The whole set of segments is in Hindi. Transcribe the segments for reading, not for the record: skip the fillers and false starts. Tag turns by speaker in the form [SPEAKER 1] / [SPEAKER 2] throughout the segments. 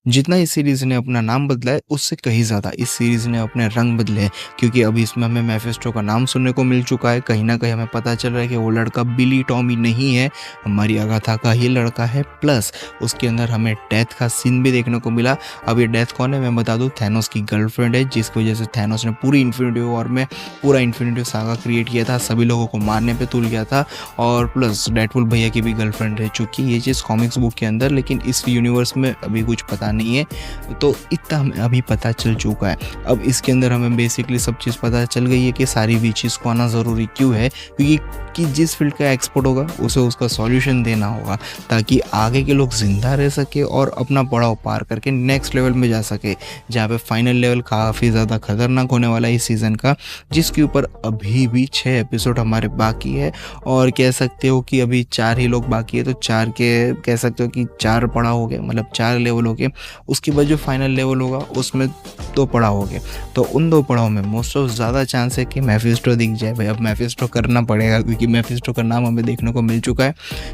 [SPEAKER 1] जितना इस सीरीज़ ने अपना नाम बदला है, उससे कहीं ज़्यादा इस सीरीज़ ने अपने रंग बदले हैं, क्योंकि अभी इसमें हमें मेफिस्टो का नाम सुनने को मिल चुका है। कहीं न कहीं हमें पता चल रहा है कि वो लड़का बिली टॉमी नहीं है, हमारी अगाथा का ही लड़का है। प्लस उसके अंदर हमें डेथ का सीन भी देखने को मिला। अब ये डेथ कौन है मैं बता दूँ, थैनोस की गर्लफ्रेंड है, जिसकी वजह से थैनोस ने पूरी इन्फिनिटी वॉर में पूरा इन्फिनिटी सागा क्रिएट किया था, सभी लोगों को मारने पे तुल गया था। और प्लस डेडपूल भैया की भी गर्लफ्रेंड रह चुकी है, ये चीज़ कॉमिक्स बुक के अंदर, लेकिन इस यूनिवर्स में अभी कुछ पता नहीं है। तो इतना हमें अभी पता चल चुका है। अब इसके अंदर हमें बेसिकली सब चीज़ पता चल गई है कि सारी विचेस को आना ज़रूरी क्यों है, क्योंकि कि जिस फील्ड का एक्सपर्ट होगा उसे उसका सॉल्यूशन देना होगा, ताकि आगे के लोग ज़िंदा रह सके और अपना पड़ाव पार करके नेक्स्ट लेवल में जा सके, जहाँ पे फाइनल लेवल काफ़ी ज़्यादा खतरनाक होने वाला है इस सीज़न का, जिसके ऊपर अभी भी 6 एपिसोड हमारे बाकी है। और कह सकते हो कि अभी 4 ही लोग बाकी है, तो 4 के कह सकते हो कि 4 पड़ाव हो गए, मतलब 4 लेवल हो गए। उसके बाद जो फाइनल लेवल होगा उसमें 2 पड़ाव हो गए, तो उन 2 पड़ाव में मोस्ट ऑफ ज़्यादा चांस है कि मेफिस्टो दिख जाए। भाई अब मेफिस्टो करना पड़ेगा, क्योंकि मेफिस्टो का नाम हमें देखने को मिल चुका है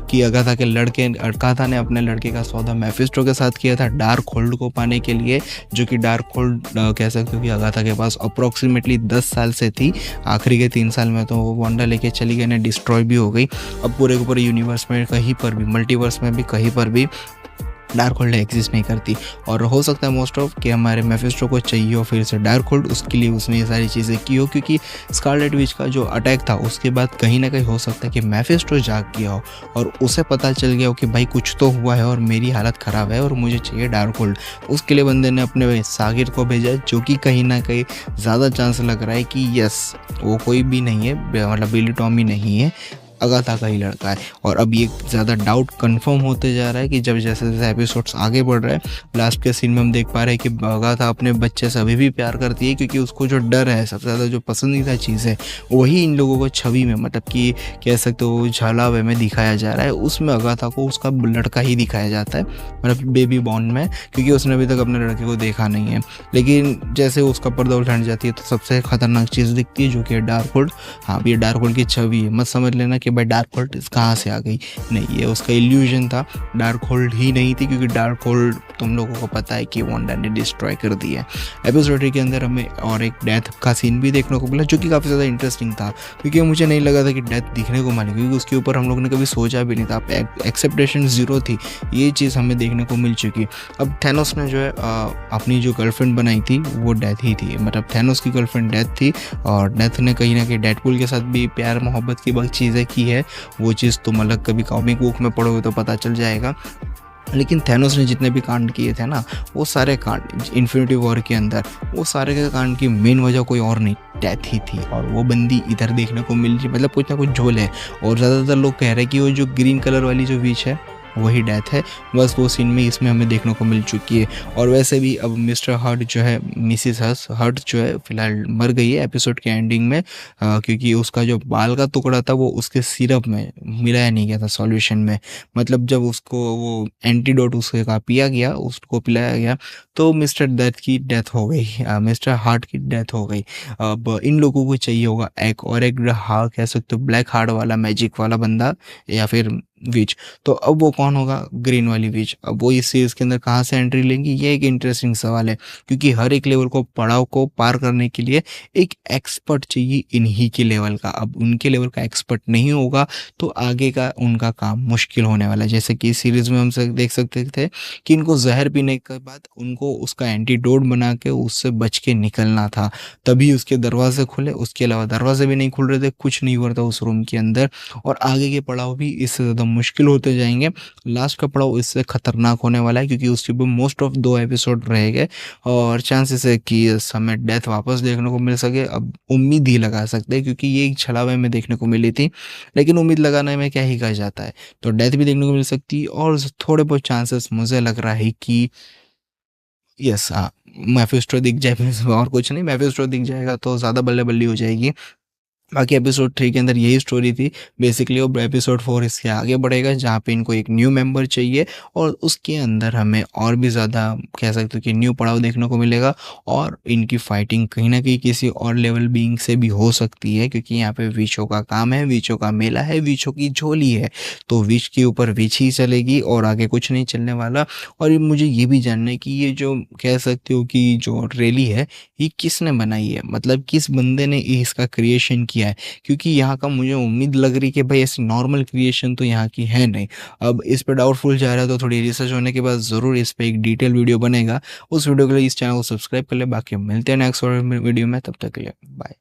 [SPEAKER 1] कि अगाथा के लड़के अगाथा ने अपने लड़के का सौदा मेफिस्टो के साथ किया था डार्क होल्ड को पाने के लिए, जो कि डार्क होल्ड कह सकते हो कि अगाथा के पास अप्रोक्सीमेटली 10 साल से थी। आखिरी के 3 साल में तो वो वांडा लेके चली गई, ने डिस्ट्रॉय भी हो गई। अब पूरे के पूरे यूनिवर्स में कहीं पर भी, मल्टीवर्स में भी कहीं पर भी डार्क होल्ड एग्जिस्ट नहीं करती। और हो सकता है मोस्ट ऑफ कि हमारे मेफिस्टो को चाहिए हो फिर से डार्क होल्ड, उसके लिए उसने ये सारी चीज़ें की हो, क्योंकि स्कारलेट विच का जो अटैक था उसके बाद कहीं ना कहीं हो सकता है कि मेफिस्टो जाग गया हो और उसे पता चल गया हो कि भाई कुछ तो हुआ है और मेरी हालत ख़राब है और मुझे चाहिए डार्क होल्ड। उसके लिए बंदे ने अपने सागिर को भेजा, जो कि कहीं ना कहीं ज़्यादा चांस लग रहा है कि यस वो कोई भी नहीं है, मतलब बिली टॉमी नहीं है, अगाथा का ही लड़का है। और अब ये ज़्यादा डाउट कंफर्म होते जा रहा है कि जब जैसे जैसे एपिसोड्स आगे बढ़ रहे हैं, लास्ट के सीन में हम देख पा रहे हैं कि अगाथा अपने बच्चे से अभी भी प्यार करती है, क्योंकि उसको जो डर है, सबसे ज़्यादा जो पसंदीदा चीज़ है, वही इन लोगों को छवि में, मतलब कि कह सकते हो झलक में दिखाया जा रहा है। उसमें अगाथा को उसका लड़का ही दिखाया जाता है, मतलब बेबी बॉर्न में, क्योंकि उसने अभी तक अपने लड़के को देखा नहीं है। लेकिन जैसे उसका पर्दा उलट जाती है तो सबसे खतरनाक चीज़ दिखती है, जो कि डार्क होल्ड। हाँ, ये डार्क होल्ड की छवि है, मत समझ लेना कि भाई डार्क होल्ड कहाँ से आ गई, नहीं, ये उसका इल्यूजन था, डार्क होल्ड ही नहीं थी, क्योंकि डार्क होल्ड तुम लोगों को पता है कि वांडा ने डिस्ट्रॉय कर दिया है। एपिसोड 3 के अंदर हमें और एक डेथ का सीन भी देखने को मिला, जो कि काफ़ी ज़्यादा इंटरेस्टिंग था, क्योंकि मुझे नहीं लगा था कि डेथ दिखने को मिलेगी, क्योंकि उसके ऊपर हम लोग ने कभी सोचा भी नहीं था। एक्सेप्टेशन ज़ीरो थी, ये चीज़ हमें देखने को मिल चुकी। अब थैनोस ने जो है अपनी जो गर्लफ्रेंड बनाई थी वो डेथ ही थी, मतलब थैनोस की गर्लफ्रेंड डेथ थी, और डेथ ने कहीं ना कहीं डेडपूल के साथ भी प्यार मोहब्बत की बहुत चीज़ें की है। वो चीज़ तुम अलग कभी कॉमिक बुक में पढ़ोगे तो पता चल जाएगा। लेकिन थैनोस ने जितने भी कांड किए थे ना, वो सारे कांड इन्फिनिटी वॉर के अंदर, वो सारे के कांड की मेन वजह कोई और नहीं, डेथ ही थी। और वो बंदी इधर देखने को मिल रही, मतलब कुछ ना कुछ झोल है। और ज़्यादातर लोग कह रहे हैं कि वो जो ग्रीन कलर वाली जो विच है वही डेथ है, बस वो सीन में इसमें हमें देखने को मिल चुकी है। और वैसे भी अब मिस्टर हर्ट जो है, मिसिस हर्ट जो है फिलहाल मर गई है एपिसोड के एंडिंग में, क्योंकि उसका जो बाल का टुकड़ा था वो उसके सिरप में मिलाया नहीं गया था सॉल्यूशन में, मतलब जब उसको वो एंटीडोट उसके का पिया गया, उसको पिलाया गया, तो मिस्टर डेथ की डेथ हो गई, मिस्टर हार्ट की डेथ हो गई। अब इन लोगों को चाहिए होगा एक और एक हार्ट, कह सकते हो ब्लैक हार्ट वाला मैजिक वाला बंदा, या फिर विच। तो अब वो कौन होगा, ग्रीन वाली विच। अब वो इस सीरीज के अंदर कहाँ से एंट्री लेंगी, ये एक इंटरेस्टिंग सवाल है, क्योंकि हर एक लेवल को पड़ाव को पार करने के लिए एक एक्सपर्ट चाहिए इन्हीं के लेवल का। अब उनके लेवल का एक्सपर्ट नहीं होगा तो आगे का उनका काम मुश्किल होने वाला है। जैसे कि इस सीरीज में हम देख सकते थे कि इनको जहर पीने के बाद उनको उसका एंटीडोट बना के उससे बच के निकलना था, तभी उसके दरवाजे खुले, उसके अलावा दरवाजे भी नहीं खुल रहे थे, कुछ नहीं हो रहा था उस रूम के अंदर। और आगे के पड़ाव भी इससे ज़्यादा मुश्किल होते जाएंगे, लास्ट का पड़ाव इससे खतरनाक होने वाला है, क्योंकि उसके ऊपर मोस्ट ऑफ 2 एपिसोड रहेंगे और चांसेस है कि इस समय डेथ वापस देखने को मिल सके। अब उम्मीद ही लगा सकते हैं, क्योंकि ये एक छलावे में देखने को मिली थी, लेकिन उम्मीद लगाने में क्या ही कहा जाता है, तो डेथ भी देखने को मिल सकती है। और थोड़े बहुत चांसेस मुझे लग रहा है कि यस, हाँ, मेफिस्टो दिख जाए, और कुछ नहीं, मेफिस्टो दिख जाएगा तो ज़्यादा बल्ले बल्ली हो जाएगी। बाकी एपिसोड 3 के अंदर यही स्टोरी थी बेसिकली। अब एपिसोड 4 इसके आगे बढ़ेगा जहाँ पे इनको एक न्यू मेंबर चाहिए और उसके अंदर हमें और भी ज़्यादा कह सकते हो कि न्यू पड़ाव देखने को मिलेगा और इनकी फाइटिंग कहीं ना कहीं किसी और लेवल बीइंग से भी हो सकती है, क्योंकि यहाँ पे विचों का काम है, विचों का मेला है, विचों की झोली है, तो विच के ऊपर विच ही चलेगी और आगे कुछ नहीं चलने वाला। और मुझे ये भी जानना है कि ये जो कह सकते हो कि जो रैली है ये किसने बनाई है, मतलब किस बंदे ने इसका क्रिएशन किया है, क्योंकि यहाँ का मुझे उम्मीद लग रही कि भाई ऐसी नॉर्मल क्रिएशन तो यहाँ की है नहीं। अब इस पे डाउटफुल जा रहा है तो थोड़ी रिसर्च होने के बाद ज़रूर इस पे एक डिटेल वीडियो बनेगा। उस वीडियो के लिए इस चैनल को सब्सक्राइब कर ले। बाकी मिलते हैं नेक्स्ट वीडियो में, तब तक के लिए बाय।